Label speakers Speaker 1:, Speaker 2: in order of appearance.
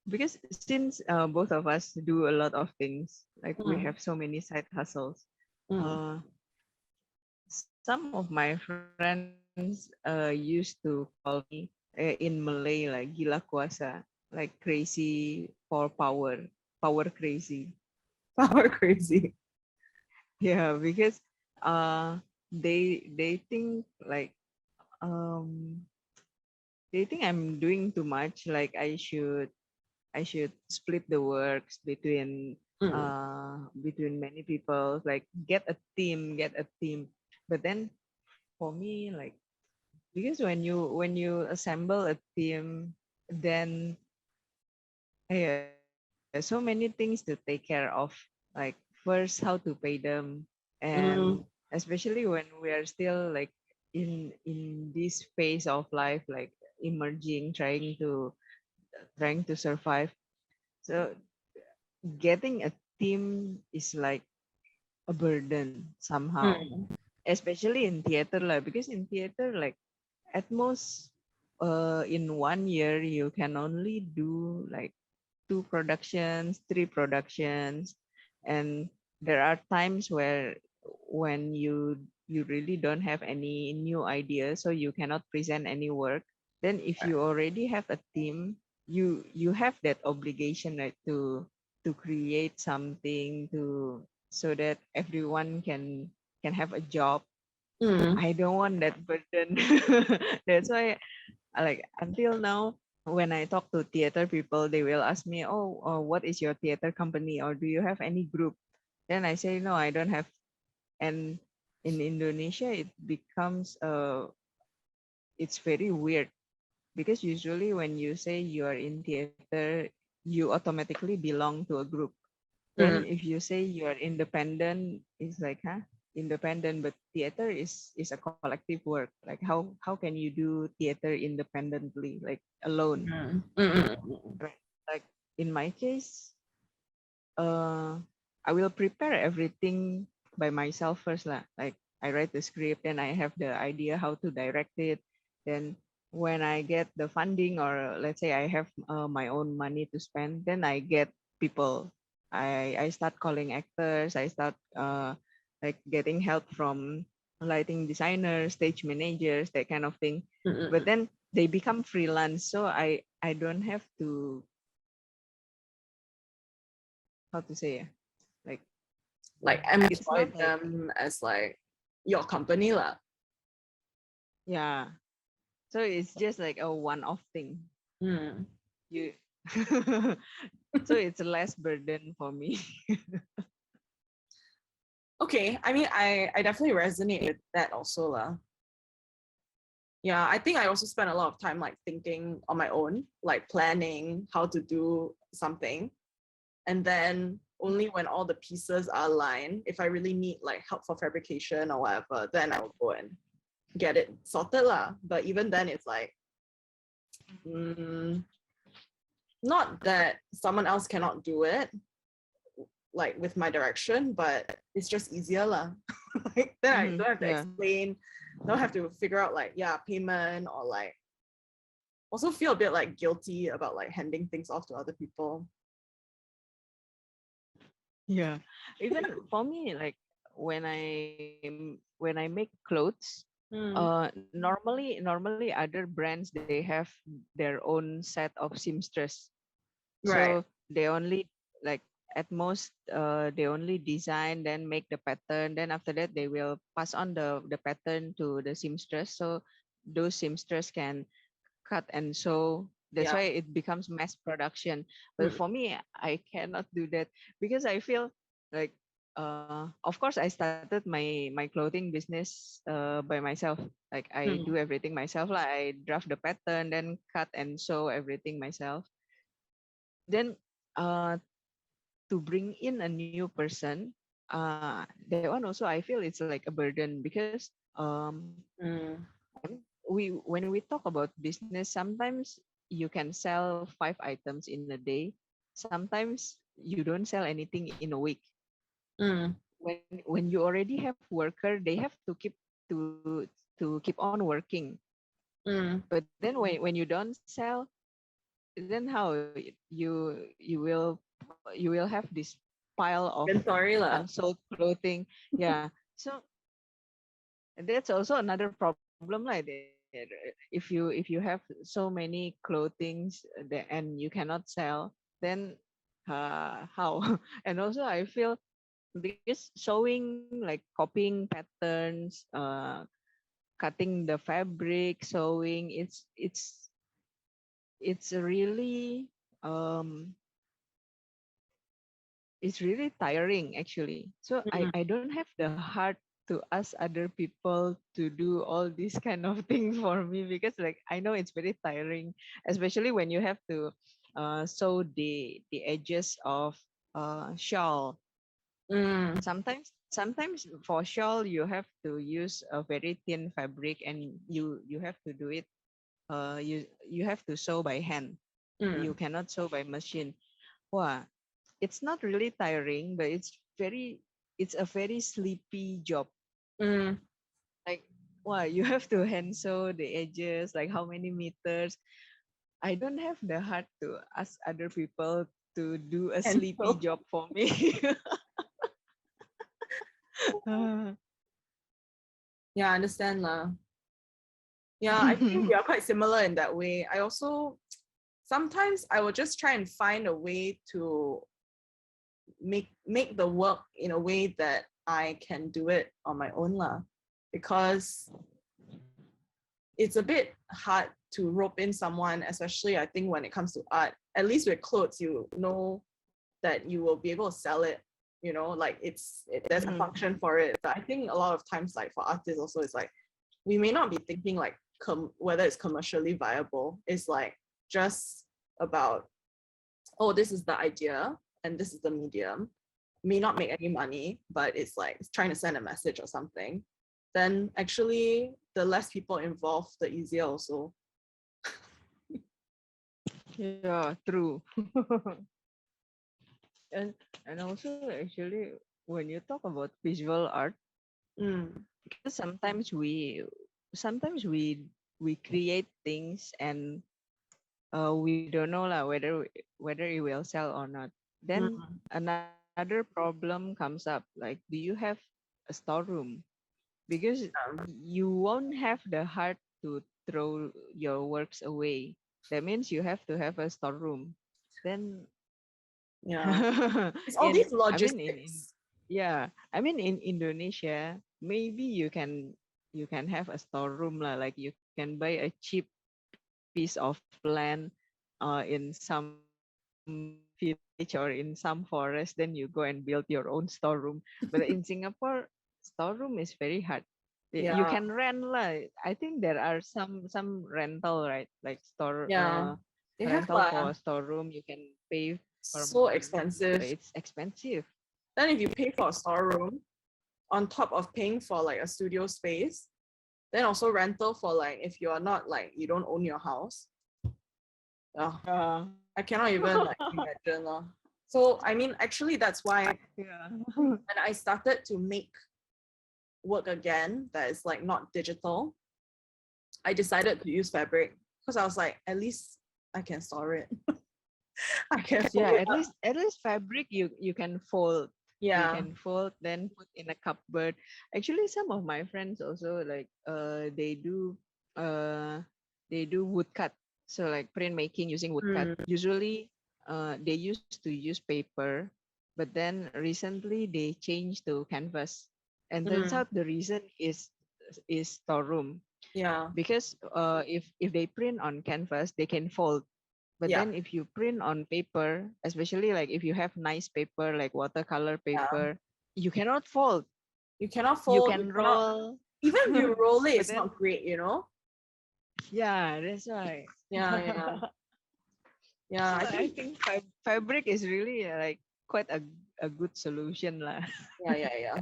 Speaker 1: because since both of us do a lot of things, like we
Speaker 2: Mm,
Speaker 1: have so many side hustles.
Speaker 2: mm.
Speaker 1: Uh, some of my friends used to call me in Malay like gila kuasa, like crazy for power, power crazy.
Speaker 2: Power crazy.
Speaker 1: Yeah, because they think like um they think I'm doing too much. Like I should split the works
Speaker 2: Mm,
Speaker 1: between many people. Like get a team. But then for me, like because when you assemble a team, then yeah, so many things to take care of. Like first how to pay them, and
Speaker 2: mm.
Speaker 1: especially when we are still like in this phase of life, like emerging, trying to survive. So getting a team is like a burden somehow,
Speaker 2: Mm.
Speaker 1: especially in theater lah. Because in theater, like at most, in 1 year you can only do like two productions, three productions, and there are times where when you really don't have any new ideas, so you cannot present any work. Then if you already have a team, you have that obligation, right, to create something to so that everyone can have a job.
Speaker 2: Mm.
Speaker 1: I don't want that burden. That's why like until now when I talk to theater people, they will ask me, oh, what is your theater company, or do you have any group? Then I say no, I don't have. And in Indonesia it becomes it's very weird, because usually when you say you are in theater, you automatically belong to a group. Then
Speaker 2: Mm.
Speaker 1: if you say you are independent, it's like, huh, independent, but theater is a collective work. Like how can you do theater independently, like alone?
Speaker 2: Mm. Mm.
Speaker 1: Right. Like in my case, uh, I will prepare everything by myself first lah. Like I write the script, and I have the idea how to direct it. Then when I get the funding, or let's say I have my own money to spend, then I get people. I start calling actors. I start like getting help from lighting designers, stage managers, that kind of thing. But
Speaker 2: Mm.
Speaker 1: then they become freelance, so I don't have to, how to say, like
Speaker 2: Like
Speaker 1: it's not
Speaker 2: employ
Speaker 1: like,
Speaker 2: them as like your company lah.
Speaker 1: yeah, so it's just like a one-off thing.
Speaker 2: Mm.
Speaker 1: You so it's less burden for me.
Speaker 2: Okay, I mean, I definitely resonate with that also lah. Yeah, I think I also spend a lot of time like thinking on my own, like planning how to do something. And then only when all the pieces are aligned, if I really need like help for fabrication or whatever, then I'll go and get it sorted lah. But even then, it's like, mm, not that someone else cannot do it, like with my direction, but it's just easier lah. Like then I don't have to
Speaker 1: Yeah.
Speaker 2: explain, don't have to figure out like yeah payment or like also feel a bit like guilty about like handing things off to other people.
Speaker 1: Yeah. Even for me, like when I make clothes,
Speaker 2: Mm,
Speaker 1: normally other brands, they have their own set of seamstress.
Speaker 2: right.
Speaker 1: So they only, like, at most they only design, then make the pattern, then after that they will pass on the pattern to the seamstress, so those seamstress can cut and sew. That's
Speaker 2: Yeah.
Speaker 1: why it becomes mass production. But
Speaker 2: Mm,
Speaker 1: for me, I cannot do that, because I feel like, of course I started my clothing business by myself. Like I do
Speaker 2: mm,
Speaker 1: everything myself, like I draft the pattern, then cut and sew everything myself. Then to bring in a new person, that one also I feel it's like a burden, because
Speaker 2: mm,
Speaker 1: when we talk about business, sometimes you can sell 5 items in a day. Sometimes you don't sell anything in a week.
Speaker 2: mm,
Speaker 1: When you already have worker, they have to to keep on working.
Speaker 2: mm,
Speaker 1: But then when you don't sell, then how you will have this pile of
Speaker 2: Inventory lah.
Speaker 1: unsold clothing. Yeah. So that's also another problem like that. If you have so many clothings and you cannot sell, then how? And also I feel, because sewing, like copying patterns, cutting the fabric, sewing, it's really um it's really tiring actually. So
Speaker 2: Mm,
Speaker 1: I don't have the heart to ask other people to do all these kind of things for me, because like I know it's very tiring, especially when you have to sew the edges of shawl.
Speaker 2: mm,
Speaker 1: Sometimes for shawl you have to use a very thin fabric, and you have to do it, you have to sew by hand. You
Speaker 2: mm,
Speaker 1: cannot sew by machine. Wow, it's not really tiring, but it's a very sleepy job.
Speaker 2: mm.
Speaker 1: Like, wow, you have to hand sew the edges, like how many meters. I don't have the heart to ask other people to do a
Speaker 2: And
Speaker 1: sleepy
Speaker 2: so,
Speaker 1: job for me. Uh,
Speaker 2: yeah, I understand lah. Yeah, I think we are quite similar in that way. I also sometimes I will just try and find a way to make the work in a way that I can do it on my own lah. Because it's a bit hard to rope in someone, especially I think when it comes to art. At least with clothes, you know that you will be able to sell it. You know, like there's a
Speaker 1: mhm.
Speaker 2: function for it. But I think a lot of times, like for artists, also, it's like we may not be thinking like whether it's commercially viable. It's like just about, oh, this is the idea and this is the medium. May not make any money, but it's like it's trying to send a message or something. Then actually, the less people involved, the easier also.
Speaker 1: Yeah, true. and and also actually, when you talk about visual art,
Speaker 2: Mm,
Speaker 1: because sometimes we create things, and we don't know lah whether it will sell or not. Then
Speaker 2: mm,
Speaker 1: another problem comes up, like, do you have a storeroom? Because
Speaker 2: um,
Speaker 1: you won't have the heart to throw your works away. That means you have to have a storeroom. Then
Speaker 2: yeah, it's all
Speaker 1: in
Speaker 2: these
Speaker 1: I mean in
Speaker 2: logistics.
Speaker 1: yeah, I mean in Indonesia, maybe you can have a storeroom lah. Like you can buy a cheap piece of land in some village or in some forest, then you go and build your own storeroom. But in Singapore, storeroom is very hard. You
Speaker 2: Yeah,
Speaker 1: can rent lah. I think there are some rental, right? Like
Speaker 2: yeah, they have
Speaker 1: rental for a storeroom. You can pay per
Speaker 2: so
Speaker 1: month, but
Speaker 2: expensive.
Speaker 1: it's expensive.
Speaker 2: Then if you pay for a storeroom on top of paying for like a studio space, then also rental for like if you are not like you don't own your house. Oh,
Speaker 1: Yeah.
Speaker 2: I cannot even like imagine. So I mean actually that's why
Speaker 1: Yeah.
Speaker 2: when I started to make work again that is like not digital, I decided to use fabric because I was like, at least I can store it. I can fold
Speaker 1: Yeah,
Speaker 2: it
Speaker 1: at
Speaker 2: up.
Speaker 1: least fabric you can fold. You
Speaker 2: Yeah.
Speaker 1: can fold, then put in a cupboard. Actually, some of my friends also, like uh they do woodcut. So like printmaking using woodcut.
Speaker 2: Mm,
Speaker 1: Usually they used to use paper, but then recently they changed to canvas. And turns
Speaker 2: mm,
Speaker 1: out the reason is storeroom.
Speaker 2: yeah.
Speaker 1: Because if they print on canvas, they can fold. But
Speaker 2: Yeah.
Speaker 1: then if you print on paper, especially like if you have nice paper like watercolor
Speaker 2: Yeah.
Speaker 1: paper, you cannot fold.
Speaker 2: You cannot
Speaker 1: You
Speaker 2: fold. You
Speaker 1: can
Speaker 2: cannot.
Speaker 1: roll.
Speaker 2: Even if you roll it,
Speaker 1: But
Speaker 2: it's not
Speaker 1: then
Speaker 2: great. You know.
Speaker 1: yeah, that's right.
Speaker 2: Yeah. Yeah. Yeah.
Speaker 1: So
Speaker 2: I
Speaker 1: I
Speaker 2: think.
Speaker 1: think fabric is really like quite a good solution lah.
Speaker 2: Yeah. Yeah. Yeah.